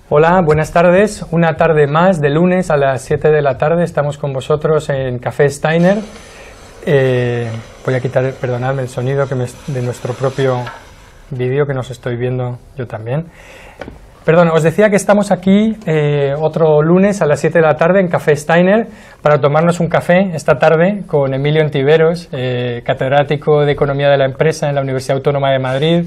Hola, buenas tardes. Una tarde más de lunes a las 7 de la tarde. Estamos con vosotros en Café Steiner. Voy a quitar, perdonadme, el sonido de nuestro propio vídeo que nos estoy viendo yo también. Perdón, os decía que estamos aquí otro lunes a las 7 de la tarde en Café Steiner para tomarnos un café esta tarde con Emilio Ontiveros, catedrático de Economía de la Empresa en la Universidad Autónoma de Madrid,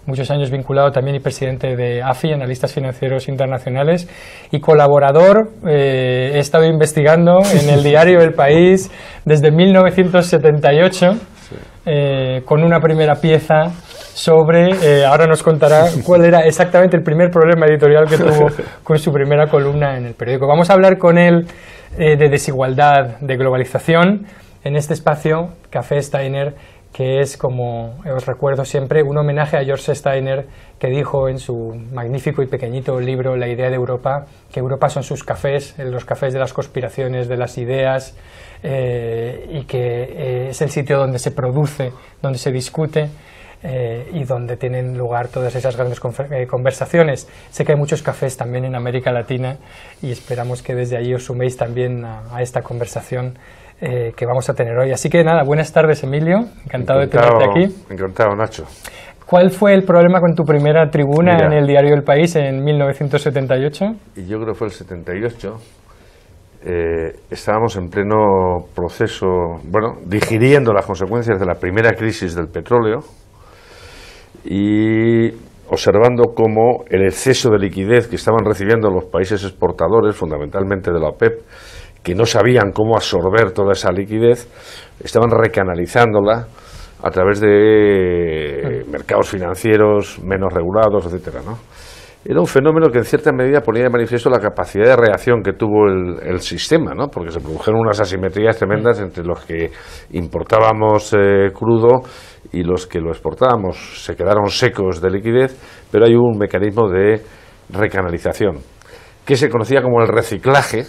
muchos años vinculado también y presidente de AFI, Analistas Financieros Internacionales, y colaborador. He estado investigando en el diario El País desde 1978 con una primera pieza sobre, ahora nos contará cuál era exactamente el primer problema editorial que tuvo con su primera columna en el periódico. Vamos a hablar con él de desigualdad, de globalización, en este espacio Café Steiner, que es, como os recuerdo siempre, un homenaje a George Steiner, que dijo en su magnífico y pequeñito libro La idea de Europa, que Europa son sus cafés, los cafés de las conspiraciones, de las ideas, y que es el sitio donde se produce, donde se discute, y donde tienen lugar todas esas grandes conversaciones. Sé que hay muchos cafés también en América Latina y esperamos que desde allí os suméis también a esta conversación que vamos a tener hoy. Así que nada, buenas tardes, Emilio, encantado de tenerte aquí. Encantado, Nacho. ¿Cuál fue el problema con tu primera tribuna en el diario El País en 1978? Y yo creo que fue el 78. Estábamos en pleno proceso, digiriendo las consecuencias de la primera crisis del petróleo y observando cómo el exceso de liquidez que estaban recibiendo los países exportadores, fundamentalmente de la OPEP, que no sabían cómo absorber toda esa liquidez, estaban recanalizándola a través de mercados financieros menos regulados, etcétera, ¿no? Era un fenómeno que en cierta medida ponía de manifiesto la capacidad de reacción que tuvo el sistema, ¿no? Porque se produjeron unas asimetrías tremendas entre los que importábamos crudo y los que lo exportábamos. Se quedaron secos de liquidez, pero hay un mecanismo de recanalización que se conocía como el reciclaje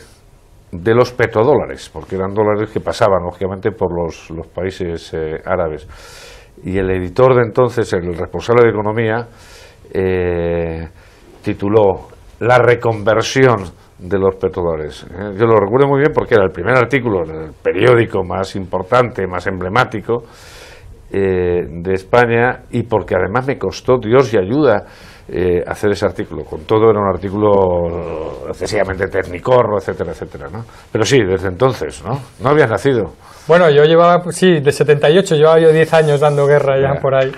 de los petrodólares, porque eran dólares que pasaban lógicamente por los países árabes. Y el editor de entonces, el responsable de economía, tituló La reconversión de los petrodólares. Yo lo recuerdo muy bien porque era el primer artículo en el periódico más importante, más emblemático de España, y porque además me costó Dios y ayuda hacer ese artículo. Con todo era un artículo excesivamente tecnicorro, etcétera, etcétera, ¿no? Pero sí, desde entonces, ¿no? No habías nacido. Bueno, yo llevaba, sí, de 78, llevaba yo 10 años dando guerra ya por ahí.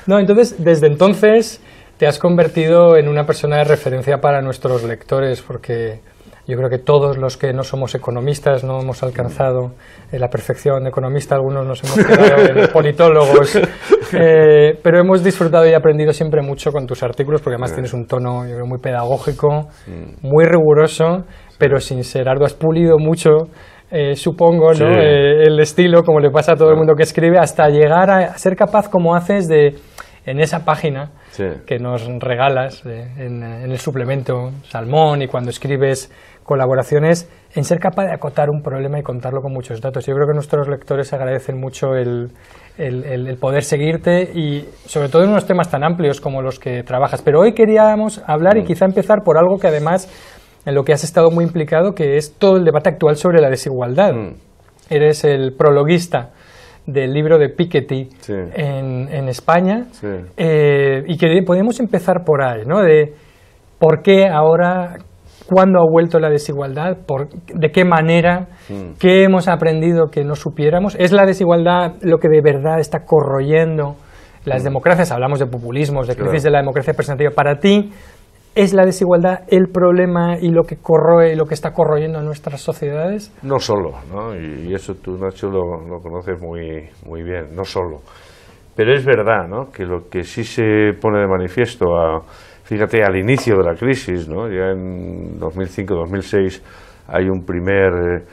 No, entonces, desde entonces te has convertido en una persona de referencia para nuestros lectores, porque yo creo que todos los que no somos economistas no hemos alcanzado la perfección de economista, algunos nos hemos quedado en politólogos, pero hemos disfrutado y aprendido siempre mucho con tus artículos, porque además tienes un tono, yo creo, muy pedagógico, muy riguroso, pero sin ser arduo. Has pulido mucho, supongo, ¿no? El estilo, como le pasa a todo el mundo que escribe, hasta llegar a ser capaz, como haces, en esa página que nos regalas en el suplemento Salmón, y cuando escribes colaboraciones, en ser capaz de acotar un problema y contarlo con muchos datos. Yo creo que nuestros lectores agradecen mucho el poder seguirte, y sobre todo en unos temas tan amplios como los que trabajas. Pero hoy queríamos hablar y quizá empezar por algo que además en lo que has estado muy implicado, que es todo el debate actual sobre la desigualdad. Eres el prologuista del libro de Piketty en España, y que podemos empezar por ahí, ¿no? De por qué ahora, cuándo ha vuelto la desigualdad, de qué manera, qué hemos aprendido que no supiéramos. ¿Es la desigualdad lo que de verdad está corroyendo las democracias? Hablamos de populismos, de crisis de la democracia representativa. Para ti, ¿es la desigualdad el problema y lo que corroe, lo que está corroyendo nuestras sociedades? No solo, ¿no? Y eso tú, Nacho, lo conoces muy bien, no solo. Pero es verdad, ¿no?, que lo que sí se pone de manifiesto, fíjate, al inicio de la crisis, ¿no?, ya en 2005-2006, hay un primer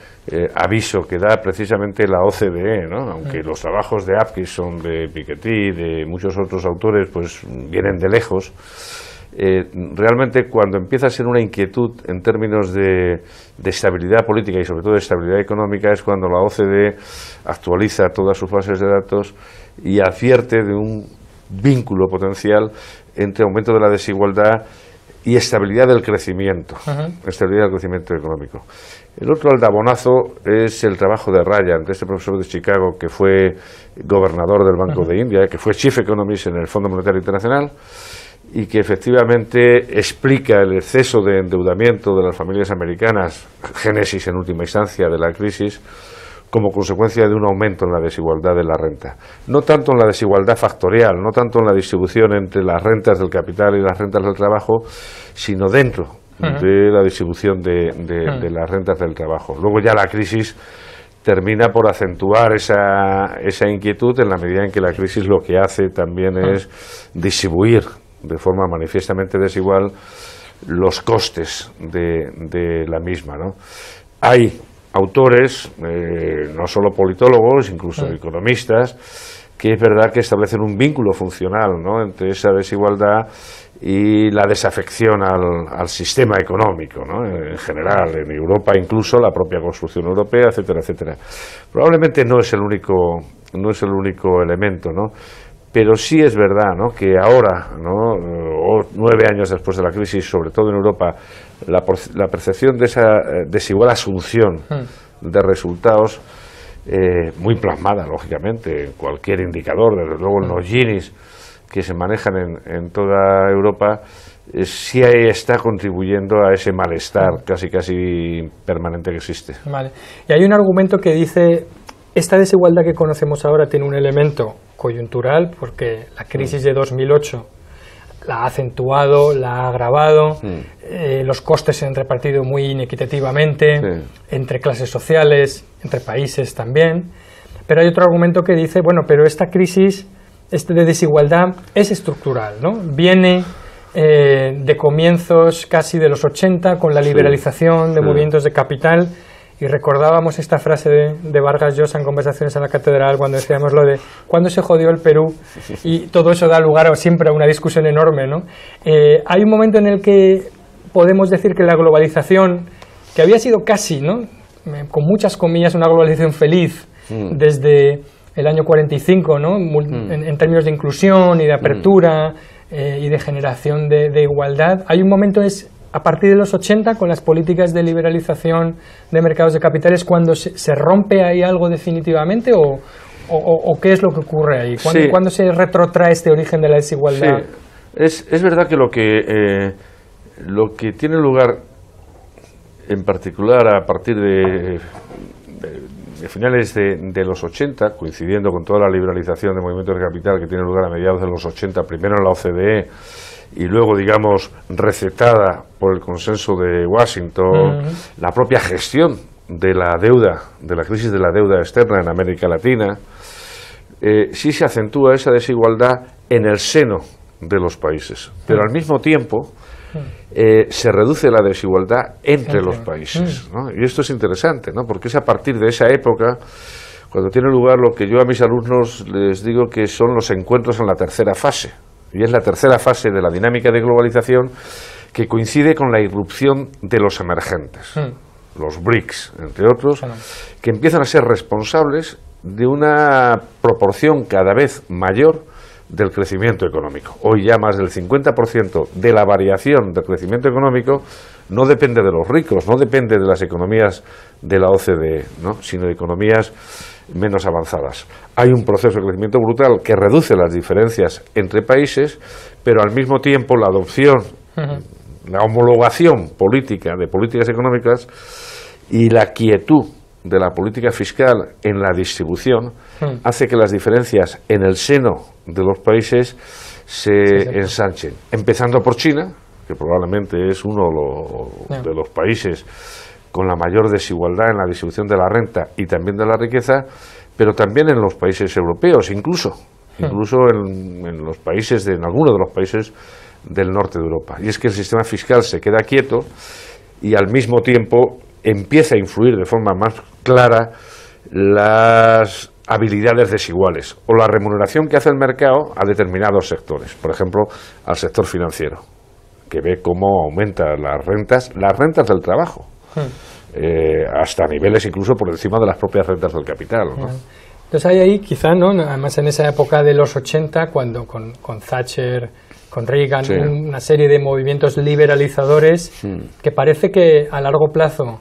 aviso que da precisamente la OCDE, ¿no?, aunque los trabajos de Atkinson, de Piketty, de muchos otros autores, pues vienen de lejos. Realmente, cuando empieza a ser una inquietud en términos de estabilidad política y sobre todo de estabilidad económica, es cuando la OCDE actualiza todas sus bases de datos y advierte de un vínculo potencial entre aumento de la desigualdad y estabilidad del crecimiento, estabilidad del crecimiento económico. El otro aldabonazo es el trabajo de Ryan, de este profesor de Chicago que fue gobernador del Banco de India, que fue Chief Economist en el Fondo Monetario Internacional, y que efectivamente explica el exceso de endeudamiento de las familias americanas, génesis en última instancia de la crisis, como consecuencia de un aumento en la desigualdad de la renta. No tanto en la desigualdad factorial, no tanto en la distribución entre las rentas del capital y las rentas del trabajo, sino dentro de la distribución de las rentas del trabajo. Luego ya la crisis termina por acentuar esa inquietud, en la medida en que la crisis lo que hace también es distribuir de forma manifiestamente desigual los costes de la misma, ¿no? Hay autores, no solo politólogos, incluso economistas, que es verdad que establecen un vínculo funcional, ¿no?, entre esa desigualdad y la desafección al sistema económico, ¿no?, en general, en Europa incluso, la propia construcción europea, etcétera, etcétera. Probablemente no es el único elemento, ¿no?, pero sí es verdad, ¿no?, que ahora, ¿no?, 9 años después de la crisis, sobre todo en Europa, la percepción de esa desigual asunción de resultados, muy plasmada, lógicamente, en cualquier indicador, desde luego en los Ginis que se manejan en toda Europa, sí está contribuyendo a ese malestar casi permanente que existe. Vale. Y hay un argumento que dice: esta desigualdad que conocemos ahora tiene un elemento coyuntural, porque la crisis de 2008 la ha acentuado, la ha agravado, los costes se han repartido muy inequitativamente, entre clases sociales, entre países también. Pero hay otro argumento que dice, bueno, pero esta crisis de desigualdad es estructural, ¿no? Viene de comienzos casi de los 80, con la liberalización de movimientos de capital. Y recordábamos esta frase de Vargas Llosa en Conversaciones en la Catedral, cuando decíamos lo de ¿cuándo se jodió el Perú? Y todo eso da lugar siempre a una discusión enorme, ¿no? Hay un momento en el que podemos decir que la globalización, que había sido casi, ¿no?, con muchas comillas, una globalización feliz desde el año 45, ¿no?, en términos de inclusión y de apertura y de generación de igualdad. Hay un momento a partir de los 80, con las políticas de liberalización de mercados de capitales, cuando se rompe ahí algo definitivamente, o qué es lo que ocurre ahí, ¿cuándo se retrotrae este origen de la desigualdad? Sí. Es verdad que lo que tiene lugar en particular a partir de finales de los 80, coincidiendo con toda la liberalización de movimientos de capital que tiene lugar a mediados de los 80, primero en la OCDE y luego, digamos, recetada por el consenso de Washington, la propia gestión de la deuda, de la crisis de la deuda externa en América Latina, sí se acentúa esa desigualdad en el seno de los países, pero al mismo tiempo se reduce la desigualdad entre los países, ¿no? Y esto es interesante, ¿no?, porque es a partir de esa época cuando tiene lugar lo que yo a mis alumnos les digo que son los encuentros en la tercera fase. Y es la tercera fase de la dinámica de globalización, que coincide con la irrupción de los emergentes, los BRICS, entre otros, que empiezan a ser responsables de una proporción cada vez mayor del crecimiento económico. Hoy ya más del 50% de la variación del crecimiento económico no depende de los ricos, no depende de las economías de la OCDE, ¿no?, sino de economías menos avanzadas. Hay un proceso de crecimiento brutal que reduce las diferencias entre países, pero al mismo tiempo la adopción, la homologación política de políticas económicas y la quietud de la política fiscal en la distribución hace que las diferencias en el seno de los países se ensanchen, empezando por China, que probablemente es uno de los países con la mayor desigualdad en la distribución de la renta y también de la riqueza, pero también en los países europeos, incluso en los países en algunos de los países del norte de Europa. Y es que el sistema fiscal se queda quieto y al mismo tiempo empieza a influir de forma más clara las habilidades desiguales o la remuneración que hace el mercado a determinados sectores, por ejemplo, al sector financiero, que ve cómo aumentan las rentas del trabajo, hasta niveles incluso por encima de las propias rentas del capital, ¿no? Entonces hay ahí quizá, ¿no?, además en esa época de los 80, cuando con Thatcher, con Reagan, Sí. una serie de movimientos liberalizadores que parece que a largo plazo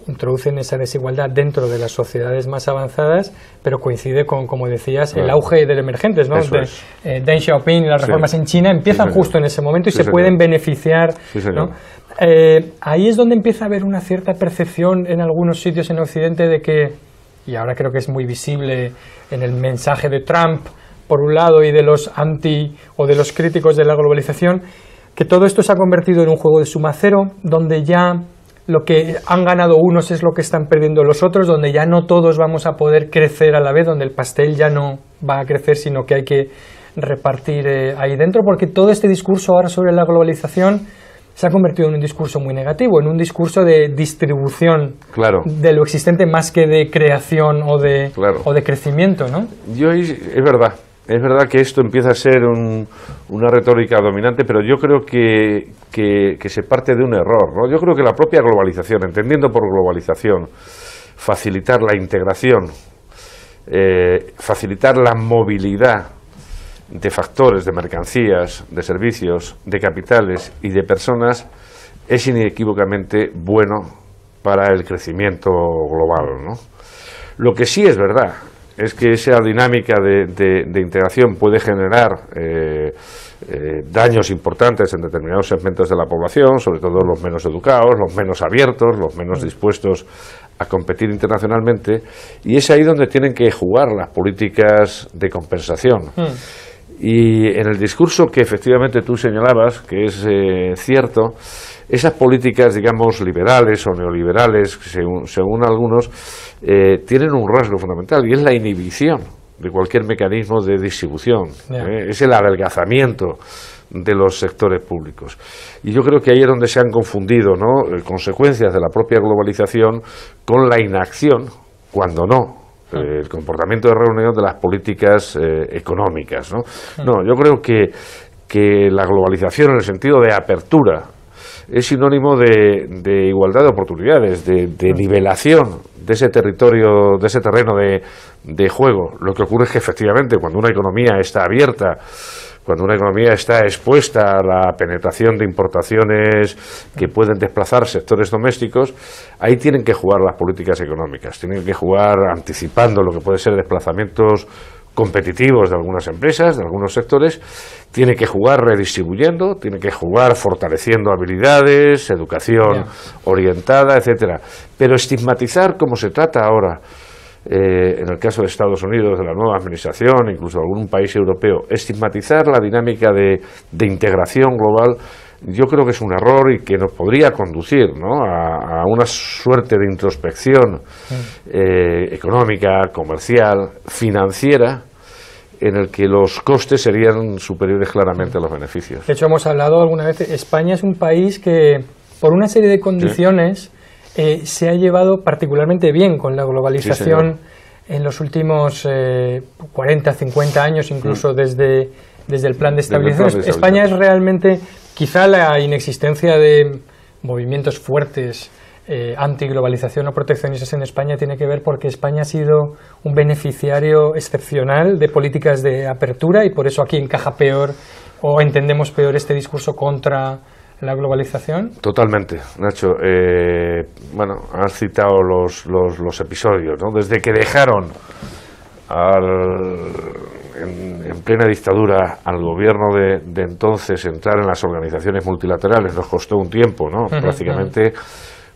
introducen esa desigualdad dentro de las sociedades más avanzadas, pero coincide con, como decías, el auge del emergentes, ¿no? Deng Xiaoping y las reformas en China empiezan justo en ese momento y se pueden beneficiar, ¿no? Ahí es donde empieza a haber una cierta percepción en algunos sitios en Occidente de que, y ahora creo que es muy visible en el mensaje de Trump, por un lado, y de los anti o de los críticos de la globalización, que todo esto se ha convertido en un juego de suma cero, donde ya lo que han ganado unos es lo que están perdiendo los otros, donde ya no todos vamos a poder crecer a la vez, donde el pastel ya no va a crecer, sino que hay que repartir ahí dentro, porque todo este discurso ahora sobre la globalización se ha convertido en un discurso muy negativo, en un discurso de distribución de lo existente más que de creación o de crecimiento, ¿no? Es verdad que esto empieza a ser una retórica dominante, pero yo creo que se parte de un error, ¿no? Yo creo que la propia globalización, entendiendo por globalización, facilitar la integración, facilitar la movilidad de factores, de mercancías, de servicios, de capitales y de personas, es inequívocamente bueno para el crecimiento global, ¿no? Lo que sí es verdad es que esa dinámica de integración puede generar daños importantes en determinados segmentos de la población, sobre todo los menos educados, los menos abiertos, los menos dispuestos a competir internacionalmente, y es ahí donde tienen que jugar las políticas de compensación. Y en el discurso que efectivamente tú señalabas, que es cierto, esas políticas, digamos, liberales o neoliberales, según algunos, tienen un rasgo fundamental, y es la inhibición de cualquier mecanismo de distribución. Es el adelgazamiento de los sectores públicos. Y yo creo que ahí es donde se han confundido, ¿no?, consecuencias de la propia globalización con la inacción, cuando no, el comportamiento de reunión de las políticas económicas, ¿no? No, yo creo que la globalización, en el sentido de apertura, es sinónimo de igualdad de oportunidades, de nivelación de ese territorio, de ese terreno de juego. Lo que ocurre es que efectivamente cuando una economía está abierta, cuando una economía está expuesta a la penetración de importaciones que pueden desplazar sectores domésticos, ahí tienen que jugar las políticas económicas, tienen que jugar anticipando lo que puede ser desplazamientos competitivos de algunas empresas, de algunos sectores, tiene que jugar redistribuyendo, tiene que jugar fortaleciendo habilidades, educación orientada, etcétera. Pero estigmatizar, como se trata ahora, en el caso de Estados Unidos, de la nueva administración, incluso de algún país europeo, estigmatizar la dinámica de integración global, yo creo que es un error y que nos podría conducir, ¿no?, a una suerte de introspección económica, comercial, financiera, en el que los costes serían superiores claramente a los beneficios. De hecho, hemos hablado alguna vez, España es un país que, por una serie de condiciones, se ha llevado particularmente bien con la globalización en los últimos 40, 50 años, incluso desde el plan de estabilización. España es realmente, quizá la inexistencia de movimientos fuertes antiglobalización o proteccionistas en España tiene que ver porque España ha sido un beneficiario excepcional de políticas de apertura, y por eso aquí encaja peor o entendemos peor este discurso contra la globalización. Totalmente, Nacho. Bueno, has citado los episodios, ¿no? Desde que dejaron en plena dictadura al gobierno de entonces entrar en las organizaciones multilaterales, nos costó un tiempo, ¿no? Prácticamente,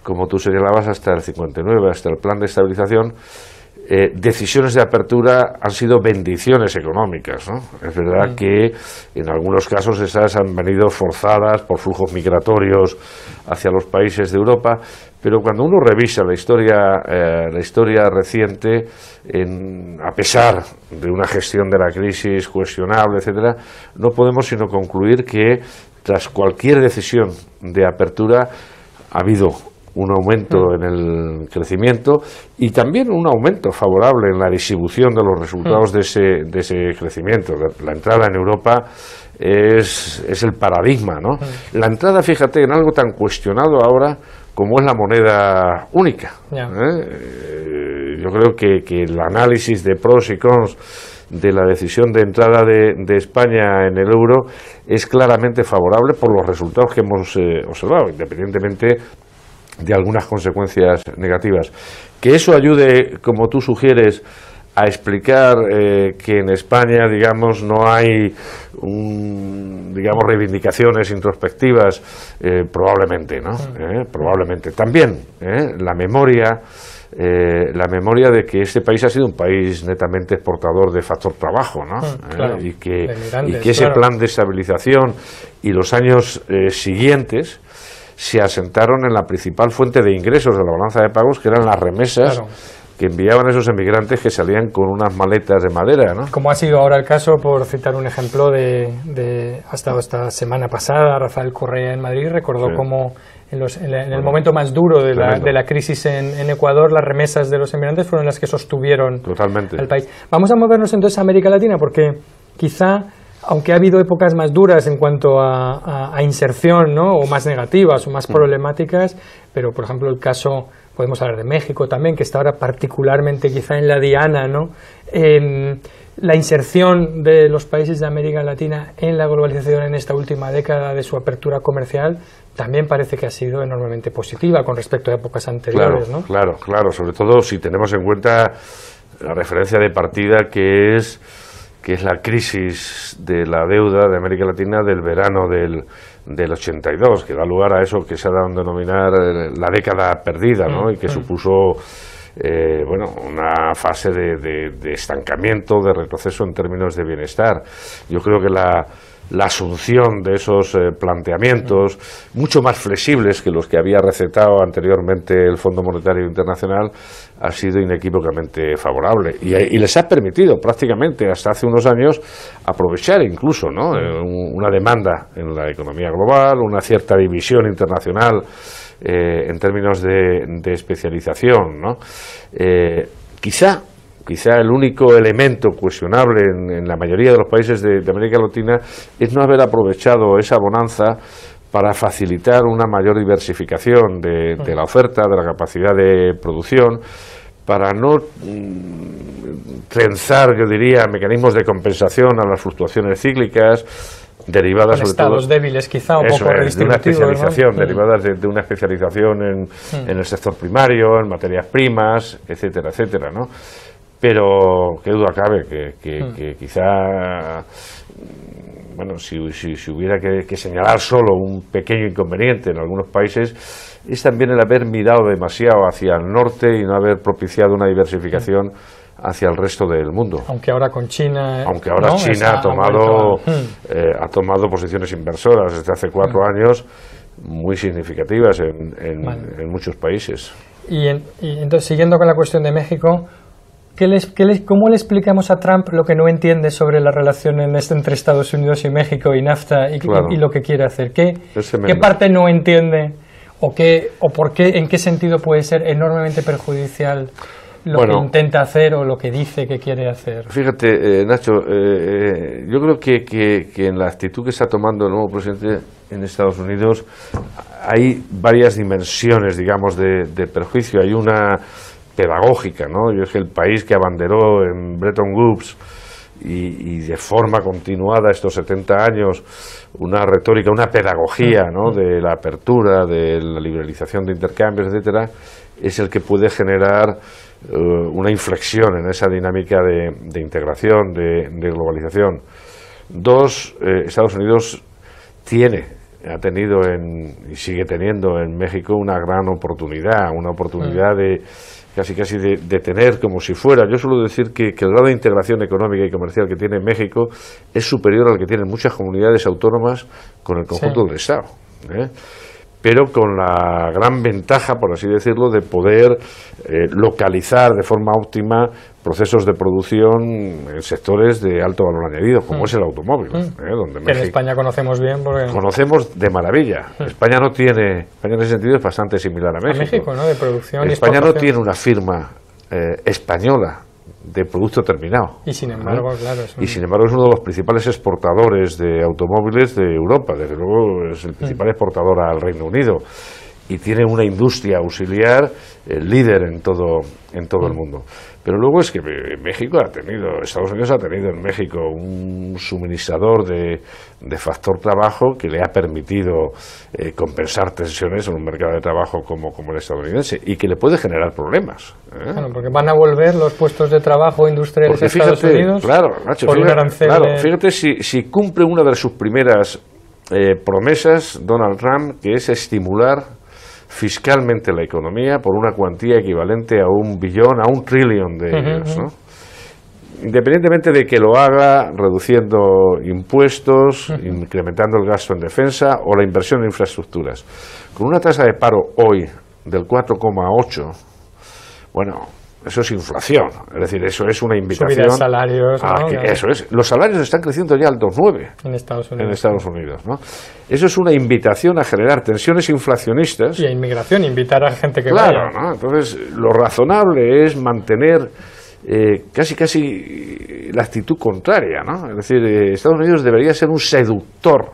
como tú señalabas, hasta el 59, hasta el plan de estabilización, decisiones de apertura han sido bendiciones económicas, ¿no? Es verdad que en algunos casos esas han venido forzadas por flujos migratorios hacia los países de Europa, pero cuando uno revisa la historia reciente, a pesar de una gestión de la crisis cuestionable, etcétera, no podemos sino concluir que tras cualquier decisión de apertura ha habido un aumento en el crecimiento y también un aumento favorable en la distribución de los resultados de ese crecimiento. La entrada en Europa es el paradigma, ¿no? La entrada, fíjate, en algo tan cuestionado ahora como es la moneda única. Yo creo que el análisis de pros y cons de la decisión de entrada de España en el euro es claramente favorable por los resultados que hemos observado, independientemente de algunas consecuencias negativas. Que eso ayude, como tú sugieres, a explicar que en España, digamos, no hay reivindicaciones introspectivas, probablemente, ¿no? Probablemente. También la memoria de que este país ha sido un país netamente exportador de factor trabajo, ¿no? Claro, y que ese plan de estabilización y los años siguientes se asentaron en la principal fuente de ingresos de la balanza de pagos, que eran las remesas, claro, que enviaban esos emigrantes que salían con unas maletas de madera, ¿no? Como ha sido ahora el caso, por citar un ejemplo, hasta esta semana pasada, Rafael Correa en Madrid recordó cómo en el momento más duro de la crisis en Ecuador, las remesas de los emigrantes fueron las que sostuvieron al país. Vamos a movernos entonces a América Latina, porque quizá, aunque ha habido épocas más duras en cuanto a inserción, ¿no?, o más negativas o más problemáticas, pero por ejemplo el caso, podemos hablar de México también, que está ahora particularmente quizá en la diana, ¿no? La inserción de los países de América Latina en la globalización en esta última década de su apertura comercial también parece que ha sido enormemente positiva con respecto a épocas anteriores, ¿no? Claro, sobre todo si tenemos en cuenta la referencia de partida que es la crisis de la deuda de América Latina del verano del 82, que da lugar a eso que se ha dado a denominar la década perdida, ¿no? Y que supuso una fase de estancamiento, de retroceso en términos de bienestar. Yo creo que la asunción de esos planteamientos, mucho más flexibles que los que había recetado anteriormente el Fondo Monetario Internacional, ha sido inequívocamente favorable y les ha permitido prácticamente hasta hace unos años aprovechar incluso, ¿no?, una demanda en la economía global, una cierta división internacional en términos de especialización, ¿no? Quizá el único elemento cuestionable en la mayoría de los países de América Latina es no haber aprovechado esa bonanza para facilitar una mayor diversificación de la oferta, de la capacidad de producción, para no trenzar, yo diría, mecanismos de compensación a las fluctuaciones cíclicas, derivadas con sobre todo estados débiles, quizá un poco de una especialización, ¿no?, derivadas de una especialización en el sector primario, en materias primas, etcétera, etcétera, ¿no? Pero qué duda cabe que quizá, bueno, si hubiera que señalar solo un pequeño inconveniente en algunos países, es también el haber mirado demasiado hacia el norte y no haber propiciado una diversificación hacia el resto del mundo. Aunque ahora con China... Aunque ahora, ¿no?, China ha tomado posiciones inversoras desde hace 4 años muy significativas en muchos países. Y entonces, siguiendo con la cuestión de México, ¿cómo le explicamos a Trump lo que no entiende sobre la relación entre Estados Unidos y México y NAFTA y lo que quiere hacer? ¿Qué parte no entiende o por qué, en qué sentido puede ser enormemente perjudicial lo que intenta hacer o lo que dice que quiere hacer? Fíjate, Nacho, yo creo que en la actitud que está tomando el nuevo presidente en Estados Unidos hay varias dimensiones, digamos, de perjuicio. Hay una pedagógica, ¿no? Yo es que el país que abanderó en Bretton Woods y de forma continuada estos 70 años una retórica, una pedagogía, ¿no?, de la apertura, de la liberalización de intercambios, etcétera, es el que puede generar una inflexión en esa dinámica de integración, de globalización. Estados Unidos ha tenido y sigue teniendo en México una gran oportunidad, de casi de tener como si fuera, yo suelo decir que el grado de integración económica y comercial que tiene México es superior al que tienen muchas comunidades autónomas con el conjunto del Estado, pero con la gran ventaja, por así decirlo, de poder localizar de forma óptima procesos de producción en sectores de alto valor añadido, como es el automóvil, donde México, en España conocemos bien. Conocemos de maravilla. España en ese sentido es bastante similar a México. ¿no?, de producción. España no tiene una firma española de producto terminado. Y sin embargo, claro. Sin embargo, es uno de los principales exportadores de automóviles de Europa. Desde luego, es el principal exportador al Reino Unido. y tiene una industria auxiliar líder en todo el mundo. Pero luego es que México Estados Unidos ha tenido en México un suministrador de factor trabajo que le ha permitido compensar tensiones en un mercado de trabajo como el estadounidense y que le puede generar problemas. Bueno, porque van a volver los puestos de trabajo industriales a Estados Unidos. Claro, Nacho, fíjate si cumple una de sus primeras promesas Donald Trump, que es estimular fiscalmente la economía por una cuantía equivalente a $1 trillón de euros, ¿no? Independientemente de que lo haga reduciendo impuestos, incrementando el gasto en defensa o la inversión en infraestructuras. Con una tasa de paro hoy del 4,8, bueno, eso es inflación, es decir, eso es una invitación. Subida de salarios, ¿no? Eso es. Los salarios están creciendo ya al 2,9 en Estados Unidos. En Estados Unidos, ¿no? Eso es una invitación a generar tensiones inflacionistas. Y a inmigración, invitar a gente que vaya. vaya. ¿No? Entonces, lo razonable es mantener casi la actitud contraria, ¿no? Es decir, Estados Unidos debería ser un seductor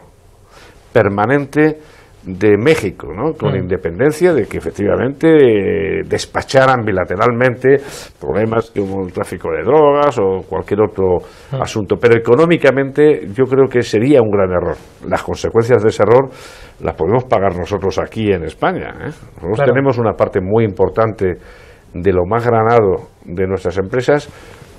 permanente de México, ¿no? Con independencia de que efectivamente despacharan bilateralmente problemas como el tráfico de drogas o cualquier otro asunto, pero económicamente yo creo que sería un gran error. Las consecuencias de ese error las podemos pagar nosotros aquí en España, ¿eh? Nosotros tenemos una parte muy importante de lo más granado de nuestras empresas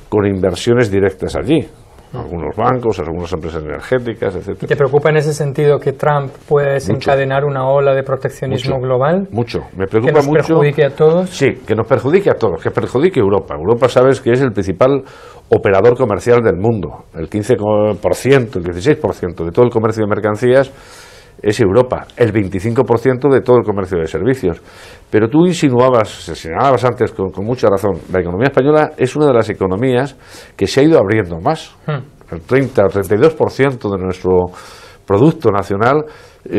con inversiones directas allí. Algunos bancos, algunas empresas energéticas, etcétera. ¿Y te preocupa en ese sentido que Trump pueda desencadenar una ola de proteccionismo global? Mucho, me preocupa mucho. ¿Que nos perjudique a todos? Sí, que nos perjudique a todos, que perjudique a Europa. Europa, sabes que es el principal operador comercial del mundo. El 15%, el 16% de todo el comercio de mercancías es Europa, el 25% de todo el comercio de servicios. Pero tú señalabas antes con mucha razón, la economía española es una de las economías que se ha ido abriendo más. El 30 o 32% de nuestro Producto Nacional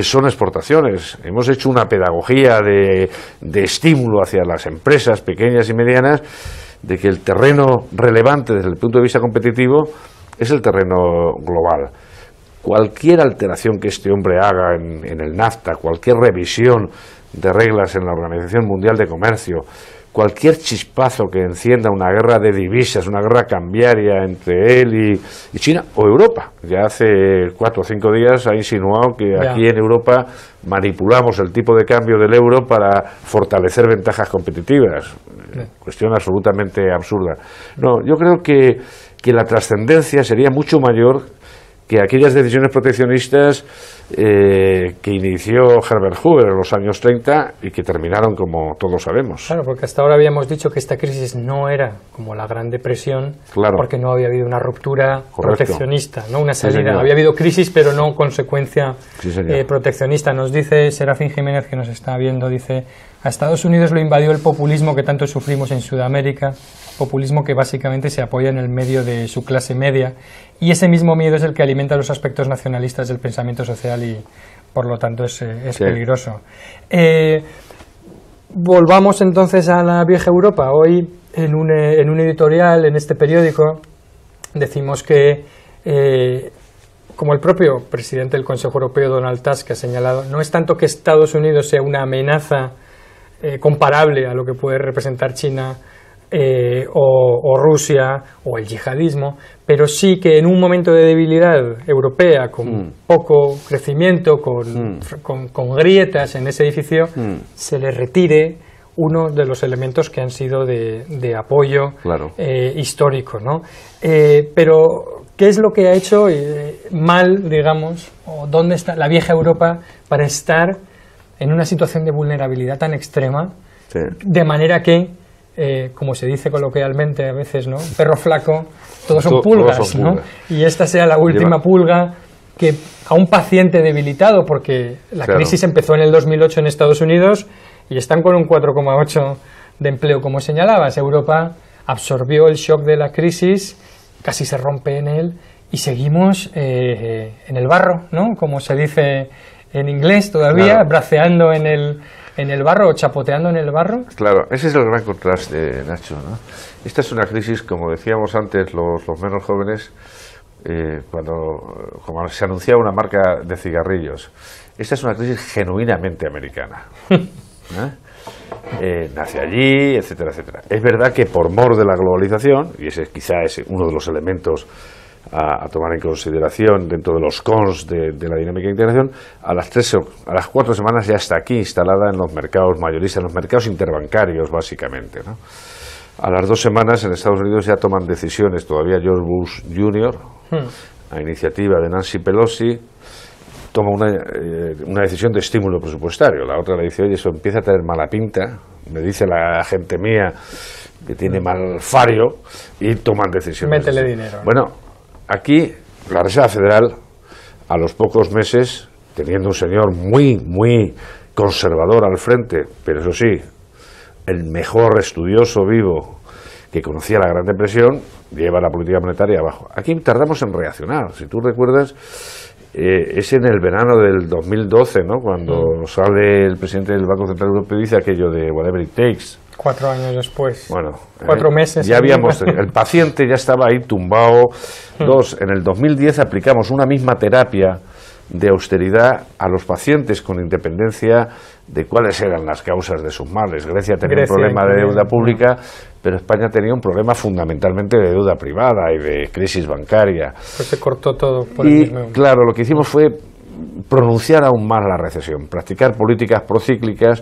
son exportaciones. Hemos hecho una pedagogía de estímulo hacia las empresas pequeñas y medianas, de que el terreno relevante desde el punto de vista competitivo es el terreno global. Cualquier alteración que este hombre haga en el NAFTA, cualquier revisión de reglas en la Organización Mundial de Comercio, cualquier chispazo que encienda una guerra de divisas, una guerra cambiaria entre él y China o Europa. Ya hace 4 o 5 días ha insinuado que aquí en Europa manipulamos el tipo de cambio del euro para fortalecer ventajas competitivas. Cuestión absolutamente absurda. No, yo creo que la trascendencia sería mucho mayor que aquellas decisiones proteccionistas que inició Herbert Hoover en los años 30 y que terminaron como todos sabemos. Claro, porque hasta ahora habíamos dicho que esta crisis no era como la Gran Depresión, porque no había habido una ruptura proteccionista, no una salida. Había habido crisis, pero no consecuencia proteccionista. Nos dice Serafín Jiménez, que nos está viendo, dice: a Estados Unidos lo invadió el populismo que tanto sufrimos en Sudamérica, populismo que básicamente se apoya en el medio de su clase media, y ese mismo miedo es el que alimenta los aspectos nacionalistas del pensamiento social y por lo tanto es peligroso. Volvamos entonces a la vieja Europa. Hoy en un editorial en este periódico decimos que, como el propio presidente del Consejo Europeo, Donald Tusk, ha señalado, no es tanto que Estados Unidos sea una amenaza comparable a lo que puede representar China o Rusia o el yihadismo, pero sí que en un momento de debilidad europea, con poco crecimiento, con grietas en ese edificio, se le retire uno de los elementos que han sido de apoyo histórico, ¿no? Pero ¿qué es lo que ha hecho mal, digamos, o dónde está la vieja Europa para estar en una situación de vulnerabilidad tan extrema, de manera que, como se dice coloquialmente a veces, ¿no? Perro flaco, todos son pulgas, ¿no? Y esta sea la última pulga que a un paciente debilitado, porque la crisis empezó en el 2008 en Estados Unidos y están con un 4,8 de empleo, como señalabas. Europa absorbió el shock de la crisis, casi se rompe en él y seguimos en el barro, ¿no? Como se dice en inglés todavía, braceando en el barro o chapoteando en el barro. Claro, ese es el gran contraste, Nacho, ¿no? Esta es una crisis, como decíamos antes los menos jóvenes, como se anunciaba una marca de cigarrillos. Esta es una crisis genuinamente americana. nace allí, etcétera, etcétera. Es verdad que por mor de la globalización, y ese quizá es uno de los elementos a tomar en consideración dentro de los cons de la dinámica de integración, a las 4 semanas ya está aquí instalada en los mercados mayoristas, en los mercados interbancarios básicamente, ¿no? A las 2 semanas en Estados Unidos ya toman decisiones, todavía George Bush Jr., a iniciativa de Nancy Pelosi, toma una decisión de estímulo presupuestario. La otra le dice, oye, eso empieza a tener mala pinta, me dice la gente mía que tiene mal fario, y toman decisiones. Métele dinero. Bueno, aquí la Reserva Federal, a los pocos meses, teniendo un señor muy conservador al frente, pero eso sí, el mejor estudioso vivo que conocía la Gran Depresión, lleva la política monetaria abajo. Aquí tardamos en reaccionar. Si tú recuerdas, es en el verano del 2012, ¿no?, cuando sale el presidente del Banco Central Europeo y dice aquello de whatever it takes. 4 años después. Bueno, 4 meses. Ya habíamos, el paciente ya estaba ahí tumbado. En el 2010 aplicamos una misma terapia de austeridad a los pacientes con independencia de cuáles eran las causas de sus males. Grecia tenía un problema de deuda pública, pero España tenía un problema fundamentalmente de deuda privada y de crisis bancaria. Pues se cortó todo por el mismo. Claro, lo que hicimos fue pronunciar aún más la recesión, practicar políticas procíclicas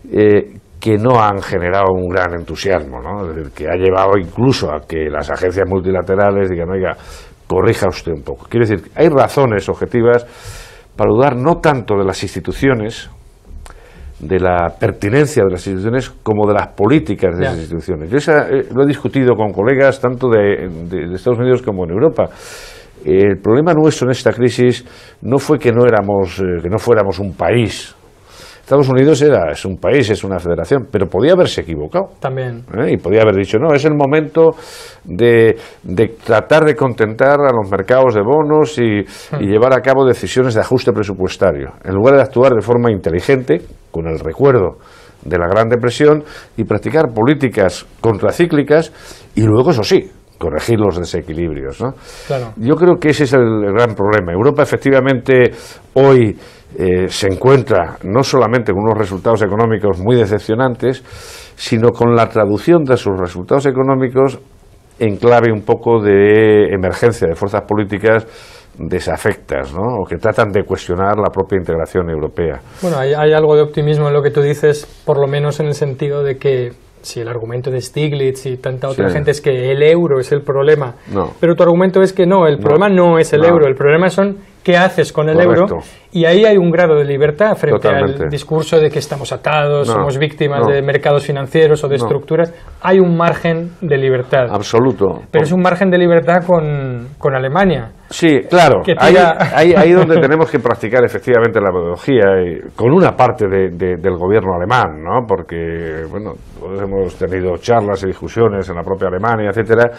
que no han generado un gran entusiasmo, ¿no? Es decir, que ha llevado incluso a que las agencias multilaterales digan, oiga, corrija usted un poco. Quiero decir, hay razones objetivas para dudar no tanto de las instituciones, de la pertinencia de las instituciones, como de las políticas de esas instituciones. Yo lo he discutido con colegas tanto de Estados Unidos como en Europa. El problema nuestro en esta crisis no fue que no fuéramos un país. Estados Unidos es un país, es una federación, pero podía haberse equivocado. También. Y podía haber dicho, no, es el momento de tratar de contentar a los mercados de bonos y llevar a cabo decisiones de ajuste presupuestario, en lugar de actuar de forma inteligente, con el recuerdo de la Gran Depresión, y practicar políticas contracíclicas y luego, eso sí, corregir los desequilibrios, ¿no? Claro. Yo creo que ese es el gran problema. Europa efectivamente hoy se encuentra no solamente con unos resultados económicos muy decepcionantes, sino con la traducción de sus resultados económicos en clave un poco de emergencia de fuerzas políticas desafectas, ¿no?, o que tratan de cuestionar la propia integración europea. Bueno, hay algo de optimismo en lo que tú dices, por lo menos en el sentido de que si el argumento de Stiglitz y tanta otra gente es que el euro es el problema, pero tu argumento es que no, el problema no es el euro, el problema son qué haces con el euro, y ahí hay un grado de libertad frente al discurso de que estamos atados, somos víctimas de mercados financieros o de estructuras. Hay un margen de libertad. Absoluto. Pero es un margen de libertad con Alemania. Sí, claro. Ahí donde tenemos que practicar efectivamente la pedagogía, con una parte del gobierno alemán, ¿no? Porque, bueno, hemos tenido charlas y discusiones en la propia Alemania, etcétera,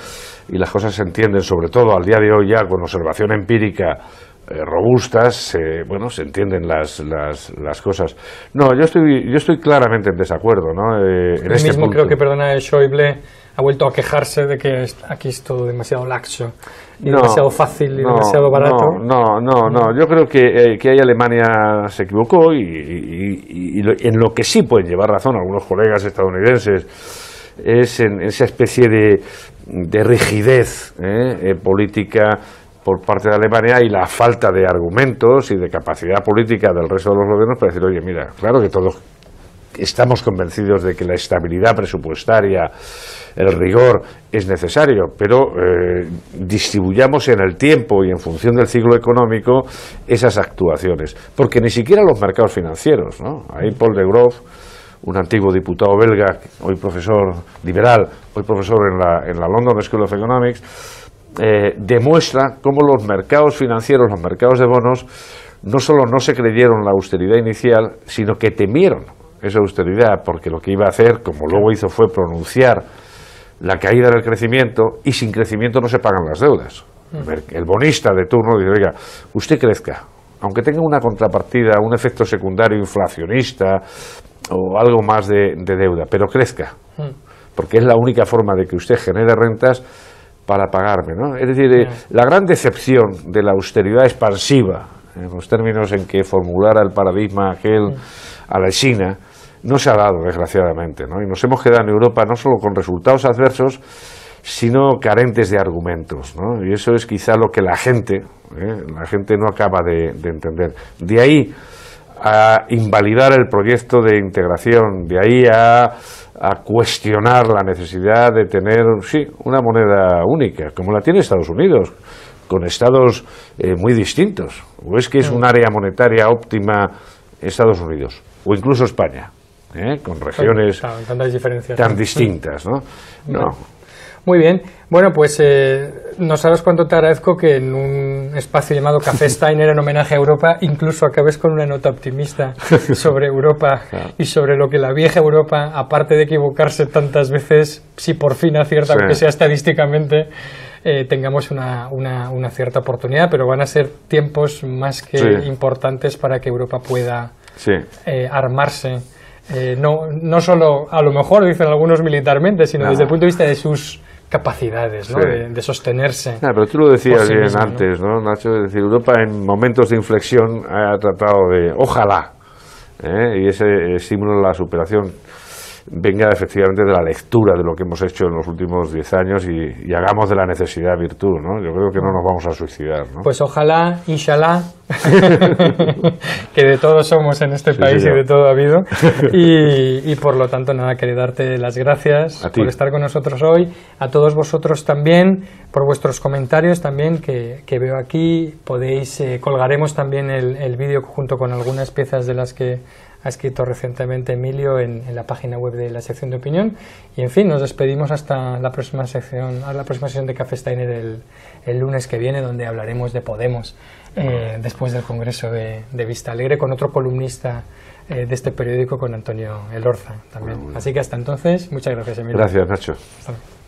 y las cosas se entienden, sobre todo al día de hoy ya con observación empírica robustas, se entienden las cosas. No, yo estoy claramente en desacuerdo, ¿no? Creo que, Schäuble ha vuelto a quejarse de que aquí es todo demasiado laxo, y demasiado fácil y demasiado barato. No, yo creo que ahí Alemania se equivocó y en lo que sí pueden llevar razón algunos colegas estadounidenses es en esa especie de rigidez política por parte de Alemania y la falta de argumentos y de capacidad política del resto de los gobiernos para decir, oye, mira, claro que todos estamos convencidos de que la estabilidad presupuestaria, el rigor es necesario, pero distribuyamos en el tiempo y en función del ciclo económico esas actuaciones, porque ni siquiera los mercados financieros, ¿no? Ahí Paul de Groot, un antiguo diputado belga, hoy profesor liberal, hoy profesor en la London School of Economics, demuestra cómo los mercados financieros, los mercados de bonos, no solo no se creyeron la austeridad inicial, sino que temieron esa austeridad, porque lo que iba a hacer, como luego hizo, fue pronunciar la caída del crecimiento, y sin crecimiento no se pagan las deudas. El bonista de turno dice, oiga, usted crezca, aunque tenga una contrapartida, un efecto secundario inflacionista o algo más de deuda, pero crezca, porque es la única forma de que usted genere rentas para pagarme, ¿no? Es decir, la gran decepción de la austeridad expansiva, en los términos en que formulara el paradigma aquel a la China, no se ha dado, desgraciadamente, ¿no? Y nos hemos quedado en Europa no solo con resultados adversos, sino carentes de argumentos, ¿no? Y eso es quizá lo que la gente no acaba de entender. De ahí a invalidar el proyecto de integración, de ahí a cuestionar la necesidad de tener, sí, una moneda única, como la tiene Estados Unidos, con estados muy distintos. ¿O es que es un área monetaria óptima Estados Unidos? O incluso España, con regiones tan distintas, ¿no? No. Muy bien. Bueno, pues no sabes cuánto te agradezco que en un espacio llamado Café Steiner, en homenaje a Europa, incluso acabes con una nota optimista sobre Europa y sobre lo que la vieja Europa, aparte de equivocarse tantas veces, si por fin acierta, aunque sea estadísticamente, tengamos una cierta oportunidad, pero van a ser tiempos más que importantes para que Europa pueda armarse. No solo, a lo mejor, dicen algunos militarmente, sino desde el punto de vista de sus capacidades, ¿no? De sostenerse. Pero tú lo decías bien antes, ¿no, Nacho? Es decir, Europa en momentos de inflexión ha tratado de, ojalá, y ese estímulo a la superación venga efectivamente de la lectura de lo que hemos hecho en los últimos 10 años y hagamos de la necesidad virtud, ¿no? Yo creo que no nos vamos a suicidar, ¿no? Pues ojalá, inshallah, que de todo somos en este país y de todo ha habido. Y por lo tanto, nada, quería darte las gracias por estar con nosotros hoy. A todos vosotros también, por vuestros comentarios también que veo aquí. Colgaremos también el vídeo junto con algunas piezas de las que ha escrito recientemente Emilio en la página web de la sección de opinión. Y en fin, nos despedimos hasta la próxima sesión de Café Steiner el lunes que viene, donde hablaremos de Podemos después del Congreso de Vista Alegre, con otro columnista de este periódico, con Antonio Elorza también. Así que hasta entonces, muchas gracias, Emilio. Gracias, Nacho. Hasta luego.